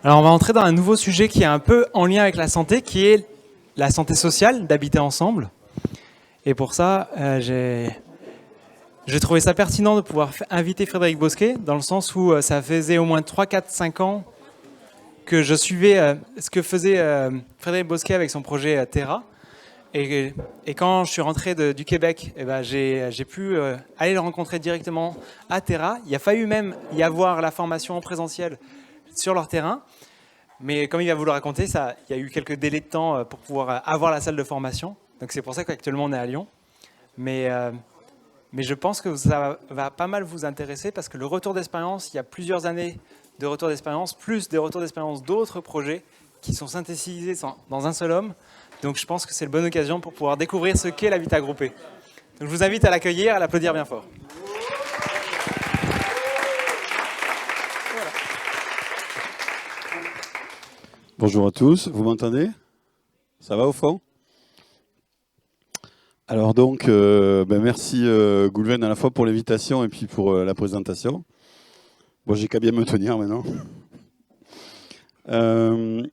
Alors on va entrer dans un nouveau sujet qui est un peu en lien avec la santé, qui est la santé sociale, d'habiter ensemble. Et pour ça, j'ai trouvé ça pertinent de pouvoir inviter Frédéric Bosquet, dans le sens où ça faisait au moins 3, 4, 5 ans que je suivais ce que faisait Frédéric Bosquet avec son projet Terra. Et quand je suis rentré du Québec, j'ai pu aller le rencontrer directement à Terra. Il a fallu même y avoir la formation en présentiel sur leur terrain. Mais comme il va vous le raconter, il y a eu quelques délais de temps pour pouvoir avoir la salle de formation. Donc c'est pour ça qu'actuellement on est à Lyon. Mais je pense que ça va pas mal vous intéresser parce que le retour d'expérience, il y a plusieurs années de retour d'expérience, plus des retours d'expérience d'autres projets qui sont synthétisés dans un seul homme. Donc je pense que c'est une bonne occasion pour pouvoir découvrir ce qu'est l'habitat groupé. Donc je vous invite à l'accueillir, à l'applaudir bien fort. Bonjour à tous, vous m'entendez? Ça va au fond? Alors donc, merci Goulven à la fois pour l'invitation et puis pour la présentation. Bon, j'ai qu'à bien me tenir maintenant. Ce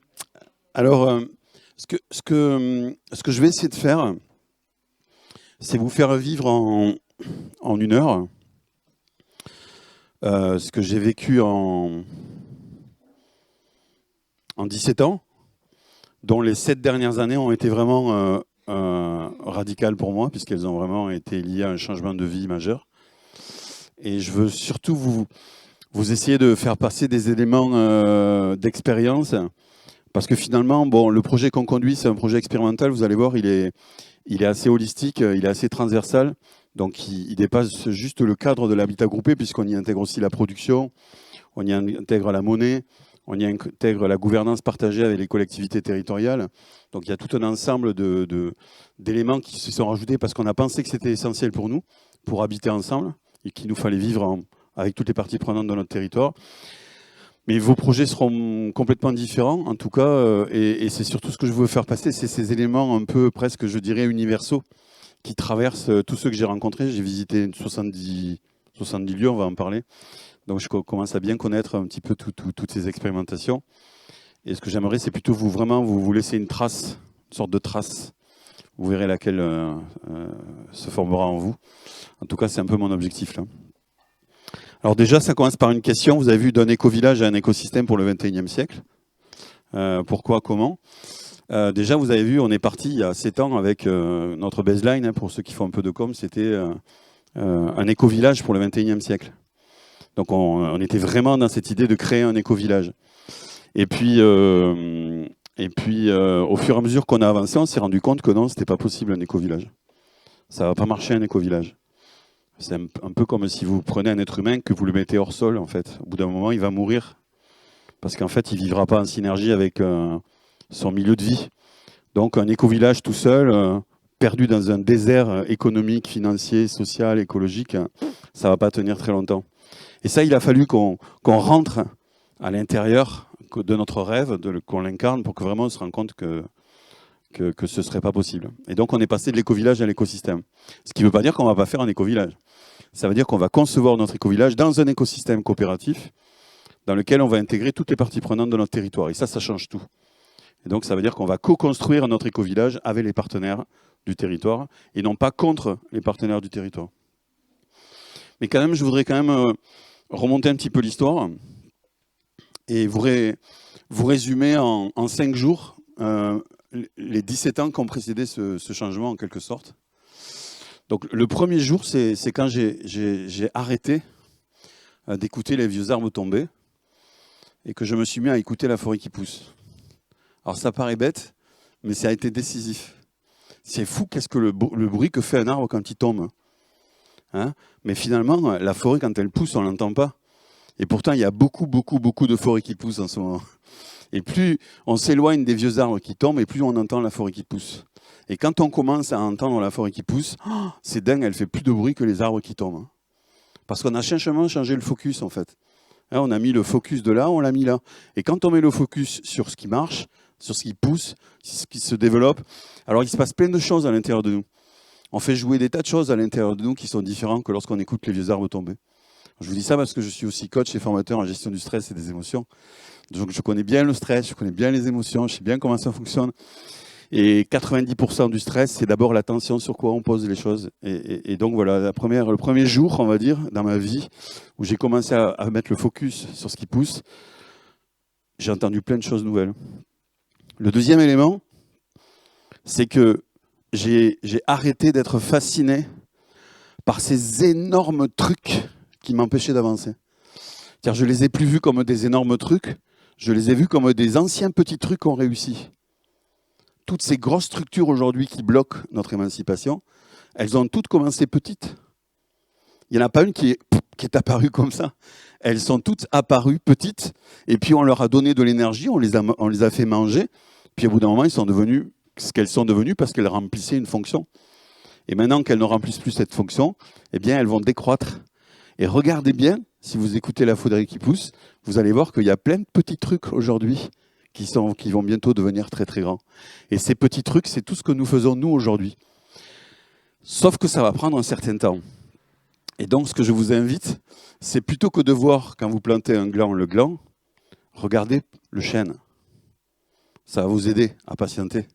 que je vais essayer de faire, c'est vous faire vivre en une heure ce que j'ai vécu en 17 ans, dont les 7 dernières années ont été vraiment radicales pour moi, puisqu'elles ont vraiment été liées à un changement de vie majeur. Et je veux surtout vous essayer de faire passer des éléments d'expérience, parce que finalement, le projet qu'on conduit, c'est un projet expérimental, vous allez voir, il est assez holistique, il est assez transversal, donc il dépasse juste le cadre de l'habitat groupé, puisqu'on y intègre aussi la production, on y intègre la monnaie, on y intègre la gouvernance partagée avec les collectivités territoriales. Donc il y a tout un ensemble d'éléments qui se sont rajoutés parce qu'on a pensé que c'était essentiel pour nous, pour habiter ensemble, et qu'il nous fallait vivre avec toutes les parties prenantes de notre territoire. Mais vos projets seront complètement différents, en tout cas, et c'est surtout ce que je veux faire passer, c'est ces éléments un peu presque, je dirais, universaux, qui traversent tous ceux que j'ai rencontrés. J'ai visité 70 lieux, on va en parler. Donc je commence à bien connaître un petit peu toutes ces expérimentations. Et ce que j'aimerais, c'est plutôt vous laisser une trace, une sorte de trace. Vous verrez laquelle se formera en vous. En tout cas, c'est un peu mon objectif là. Alors déjà, ça commence par une question. Vous avez vu, d'un éco-village à un écosystème pour le XXIe siècle. Pourquoi, comment? Déjà, vous avez vu, on est parti il y a 7 ans avec notre baseline, pour ceux qui font un peu de com, c'était un éco-village pour le XXIe siècle. Donc on était vraiment dans cette idée de créer un éco-village. Et puis au fur et à mesure qu'on a avancé, on s'est rendu compte que non, c'était pas possible un éco-village. Ça va pas marcher un éco-village. C'est un peu comme si vous prenez un être humain que vous le mettez hors sol, en fait. Au bout d'un moment, il va mourir. Parce qu'en fait, il vivra pas en synergie avec son milieu de vie. Donc un éco-village tout seul, perdu dans un désert économique, financier, social, écologique, ça va pas tenir très longtemps. Et ça, il a fallu qu'on rentre à l'intérieur de notre rêve, qu'on l'incarne pour que vraiment on se rende compte que ce ne serait pas possible. Et donc, on est passé de l'éco-village à l'écosystème. Ce qui ne veut pas dire qu'on ne va pas faire un éco-village. Ça veut dire qu'on va concevoir notre éco-village dans un écosystème coopératif dans lequel on va intégrer toutes les parties prenantes de notre territoire. Et ça change tout. Et donc, ça veut dire qu'on va co-construire notre éco-village avec les partenaires du territoire et non pas contre les partenaires du territoire. Mais quand même, je voudrais remonter un petit peu l'histoire et vous résumer en 5 jours les 17 ans qui ont précédé ce changement en quelque sorte. Donc le premier jour, c'est quand j'ai arrêté d'écouter les vieux arbres tomber et que je me suis mis à écouter la forêt qui pousse. Alors ça paraît bête, mais ça a été décisif. C'est fou qu'est-ce que le bruit que fait un arbre quand il tombe. Hein? Mais finalement, la forêt, quand elle pousse, on ne l'entend pas. Et pourtant, il y a beaucoup de forêts qui poussent en ce moment. Et plus on s'éloigne des vieux arbres qui tombent, et plus on entend la forêt qui pousse. Et quand on commence à entendre la forêt qui pousse, c'est dingue, elle fait plus de bruit que les arbres qui tombent. Parce qu'on a simplement changé le focus, en fait. Hein, on a mis le focus de là, on l'a mis là. Et quand on met le focus sur ce qui marche, sur ce qui pousse, ce qui se développe, alors il se passe plein de choses à l'intérieur de nous. On fait jouer des tas de choses à l'intérieur de nous qui sont différentes que lorsqu'on écoute les vieux arbres tomber. Je vous dis ça parce que je suis aussi coach et formateur en gestion du stress et des émotions. Donc je connais bien le stress, je connais bien les émotions, je sais bien comment ça fonctionne. Et 90% du stress, c'est d'abord l'attention sur quoi on pose les choses. Et donc voilà, le premier jour, on va dire, dans ma vie, où j'ai commencé à mettre le focus sur ce qui pousse, j'ai entendu plein de choses nouvelles. Le deuxième élément, c'est que j'ai arrêté d'être fasciné par ces énormes trucs qui m'empêchaient d'avancer. C'est-à-dire, je les ai plus vus comme des énormes trucs, je les ai vus comme des anciens petits trucs qu'on réussit. Toutes ces grosses structures aujourd'hui qui bloquent notre émancipation, elles ont toutes commencé petites. Il n'y en a pas une qui est apparue comme ça. Elles sont toutes apparues petites, et puis on leur a donné de l'énergie, on les a fait manger, puis au bout d'un moment, ils sont devenus ce qu'elles sont devenues parce qu'elles remplissaient une fonction. Et maintenant qu'elles ne remplissent plus cette fonction, eh bien, elles vont décroître. Et regardez bien, si vous écoutez la foudre qui pousse, vous allez voir qu'il y a plein de petits trucs aujourd'hui qui vont bientôt devenir très très grands. Et ces petits trucs, c'est tout ce que nous faisons nous aujourd'hui. Sauf que ça va prendre un certain temps. Et donc ce que je vous invite, c'est plutôt que de voir quand vous plantez un gland, le gland, regardez le chêne. Ça va vous aider à patienter.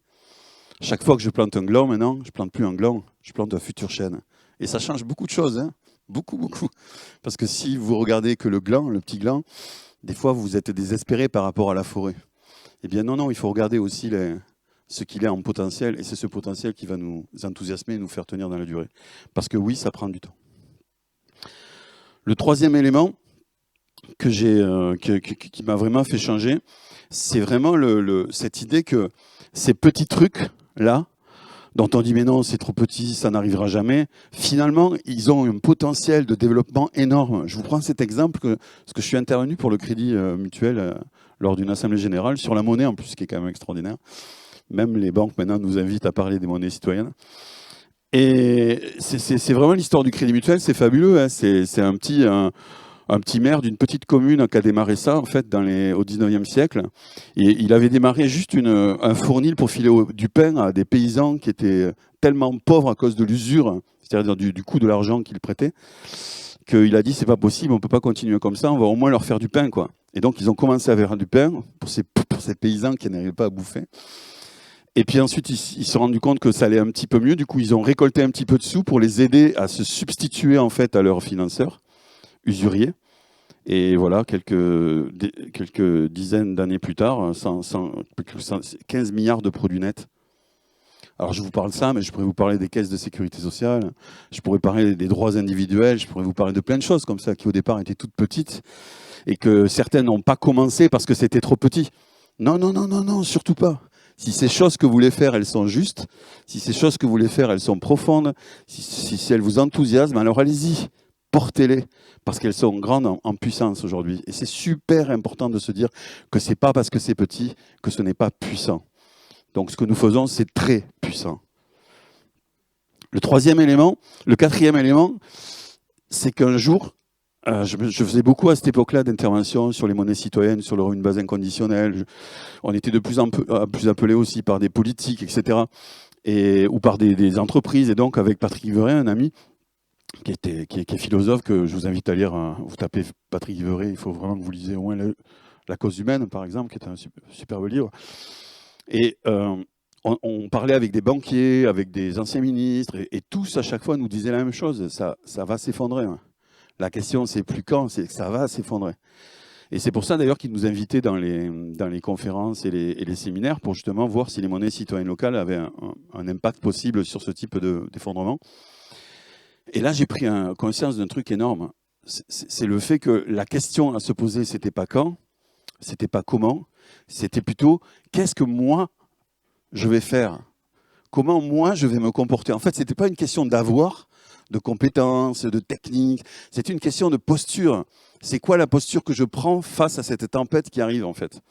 Chaque fois que je plante un gland maintenant, je plante plus un gland, je plante un futur chêne. Et ça change beaucoup de choses, hein. Beaucoup, beaucoup. Parce que si vous regardez que le gland, le petit gland, des fois vous êtes désespéré par rapport à la forêt. Eh bien non, il faut regarder aussi ce qu'il est en potentiel, et c'est ce potentiel qui va nous enthousiasmer et nous faire tenir dans la durée. Parce que oui, ça prend du temps. Le troisième élément qui m'a vraiment fait changer, c'est vraiment cette idée que ces petits trucs-là, dont on dit mais non, c'est trop petit, ça n'arrivera jamais, finalement, ils ont un potentiel de développement énorme. Je vous prends cet exemple, parce que je suis intervenu pour le Crédit Mutuel lors d'une assemblée générale, sur la monnaie en plus, qui est quand même extraordinaire. Même les banques maintenant nous invitent à parler des monnaies citoyennes. Et c'est vraiment l'histoire du Crédit Mutuel, c'est fabuleux, hein. C'est un petit maire d'une petite commune qui a démarré ça en fait au 19e siècle. Et il avait démarré juste un fournil pour filer du pain à des paysans qui étaient tellement pauvres à cause de l'usure, c'est-à-dire du coût de l'argent qu'ils prêtaient, qu'il a dit c'est pas possible, on peut pas continuer comme ça, on va au moins leur faire du pain, quoi. Et donc ils ont commencé à faire du pain pour ces paysans qui n'arrivaient pas à bouffer. Et puis ensuite, ils se sont rendus compte que ça allait un petit peu mieux. Du coup, ils ont récolté un petit peu de sous pour les aider à se substituer en fait à leurs financeurs usuriers. Et voilà, quelques dizaines d'années plus tard, 15 milliards de produits nets. Alors je vous parle de ça, mais je pourrais vous parler des caisses de sécurité sociale, je pourrais parler des droits individuels, je pourrais vous parler de plein de choses comme ça qui au départ étaient toutes petites et que certaines n'ont pas commencé parce que c'était trop petit. Non, surtout pas. Si ces choses que vous voulez faire, elles sont justes, si ces choses que vous voulez faire, elles sont profondes, si elles vous enthousiasment, alors allez-y, portez-les, parce qu'elles sont grandes en puissance aujourd'hui. Et c'est super important de se dire que ce n'est pas parce que c'est petit que ce n'est pas puissant. Donc ce que nous faisons, c'est très puissant. Le quatrième élément, c'est qu'un jour, je faisais beaucoup à cette époque-là d'interventions sur les monnaies citoyennes, sur le revenu de base inconditionnel. On était de plus en plus appelés aussi par des politiques, etc. Ou par des entreprises. Et donc, avec Patrick Yveret, un ami, qui est philosophe, que je vous invite à lire. Vous tapez Patrick Yveret, il faut vraiment que vous lisez au moins La cause humaine, par exemple, qui est un superbe livre. Et on parlait avec des banquiers, avec des anciens ministres, et tous, à chaque fois, nous disaient la même chose. Ça va s'effondrer. Hein. La question, c'est plus quand, c'est que ça va s'effondrer. Et c'est pour ça, d'ailleurs, qu'ils nous invitaient dans les conférences et les séminaires pour justement voir si les monnaies citoyennes locales avaient un impact possible sur ce type d'effondrement. Et là, j'ai pris conscience d'un truc énorme. C'est le fait que la question à se poser, c'était pas quand, c'était pas comment, c'était plutôt qu'est-ce que moi, je vais faire ? Comment moi, je vais me comporter ? En fait, c'était pas une question d'avoir, de compétences, de techniques. C'est une question de posture. C'est quoi la posture que je prends face à cette tempête qui arrive, en fait ?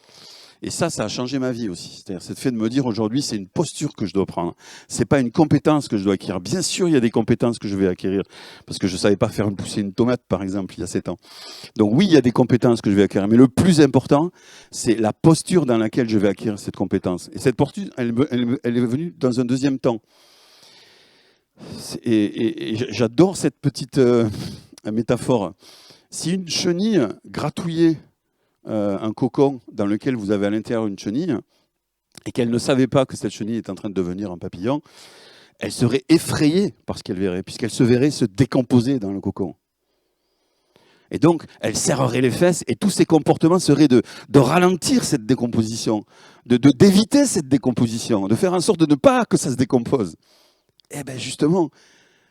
Et ça a changé ma vie aussi. C'est-à-dire, c'est le fait de me dire aujourd'hui, c'est une posture que je dois prendre. C'est pas une compétence que je dois acquérir. Bien sûr, il y a des compétences que je vais acquérir, parce que je savais pas faire pousser une tomate, par exemple, il y a 7 ans. Donc oui, il y a des compétences que je vais acquérir. Mais le plus important, c'est la posture dans laquelle je vais acquérir cette compétence. Et cette posture, elle est venue dans un deuxième temps. Et j'adore cette petite métaphore. Si une chenille gratouillait un cocon dans lequel vous avez à l'intérieur une chenille, et qu'elle ne savait pas que cette chenille est en train de devenir un papillon, elle serait effrayée par ce qu'elle verrait, puisqu'elle se verrait se décomposer dans le cocon. Et donc, elle serrerait les fesses, et tous ses comportements seraient de ralentir cette décomposition, d'éviter cette décomposition, de faire en sorte de ne pas que ça se décompose. Et bien justement,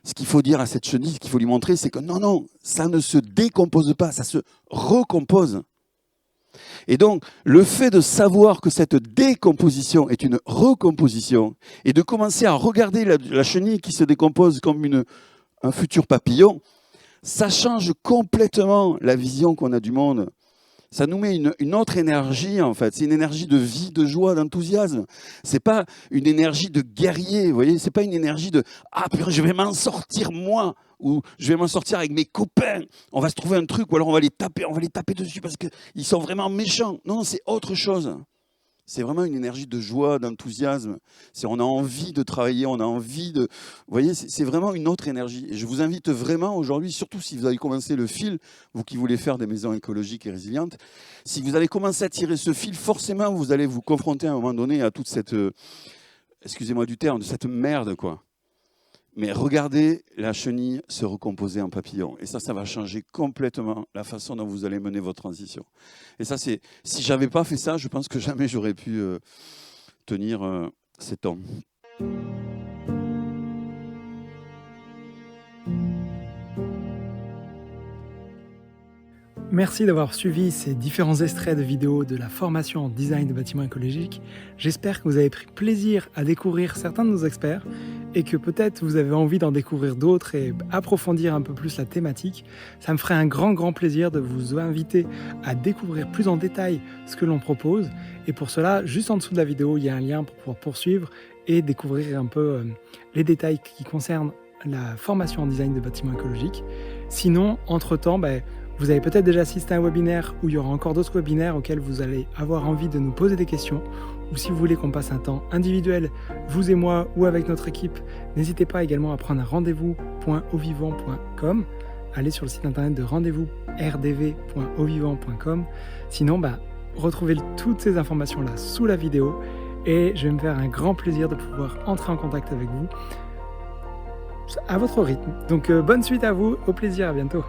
ce qu'il faut dire à cette chenille, ce qu'il faut lui montrer, c'est que non, ça ne se décompose pas, ça se recompose. Et donc, le fait de savoir que cette décomposition est une recomposition, et de commencer à regarder la chenille qui se décompose comme un futur papillon, ça change complètement la vision qu'on a du monde. Ça nous met une autre énergie, en fait. C'est une énergie de vie, de joie, d'enthousiasme. C'est pas une énergie de guerrier, vous voyez. C'est pas une énergie de « Ah, purée, je vais m'en sortir, moi !» ou « Je vais m'en sortir avec mes copains. On va se trouver un truc, ou alors on va les taper dessus parce qu'ils sont vraiment méchants. » Non, c'est autre chose. C'est vraiment une énergie de joie, d'enthousiasme. On a envie de travailler, on a envie de... Vous voyez, c'est vraiment une autre énergie. Et je vous invite vraiment aujourd'hui, surtout si vous avez commencé le fil, vous qui voulez faire des maisons écologiques et résilientes, si vous allez commencer à tirer ce fil, forcément, vous allez vous confronter à un moment donné à toute cette... excusez-moi du terme, de cette merde, quoi. Mais regardez la chenille se recomposer en papillon. Et ça va changer complètement la façon dont vous allez mener votre transition. Et ça, si je n'avais pas fait ça, je pense que jamais j'aurais pu tenir ces temps. Merci d'avoir suivi ces différents extraits de vidéos de la formation en design de bâtiments écologiques. J'espère que vous avez pris plaisir à découvrir certains de nos experts et que peut-être vous avez envie d'en découvrir d'autres et approfondir un peu plus la thématique. Ça me ferait un grand plaisir de vous inviter à découvrir plus en détail ce que l'on propose. Et pour cela, juste en dessous de la vidéo, il y a un lien pour pouvoir poursuivre et découvrir un peu les détails qui concernent la formation en design de bâtiments écologiques. Sinon, entre-temps, vous avez peut-être déjà assisté à un webinaire où il y aura encore d'autres webinaires auxquels vous allez avoir envie de nous poser des questions. Ou si vous voulez qu'on passe un temps individuel, vous et moi, ou avec notre équipe, n'hésitez pas également à prendre un rendez-vous.auvivant.com. Allez sur le site internet de rendez-vous rdv.auvivant.com. Sinon, retrouvez toutes ces informations-là sous la vidéo et je vais me faire un grand plaisir de pouvoir entrer en contact avec vous à votre rythme. Donc bonne suite à vous, au plaisir, à bientôt.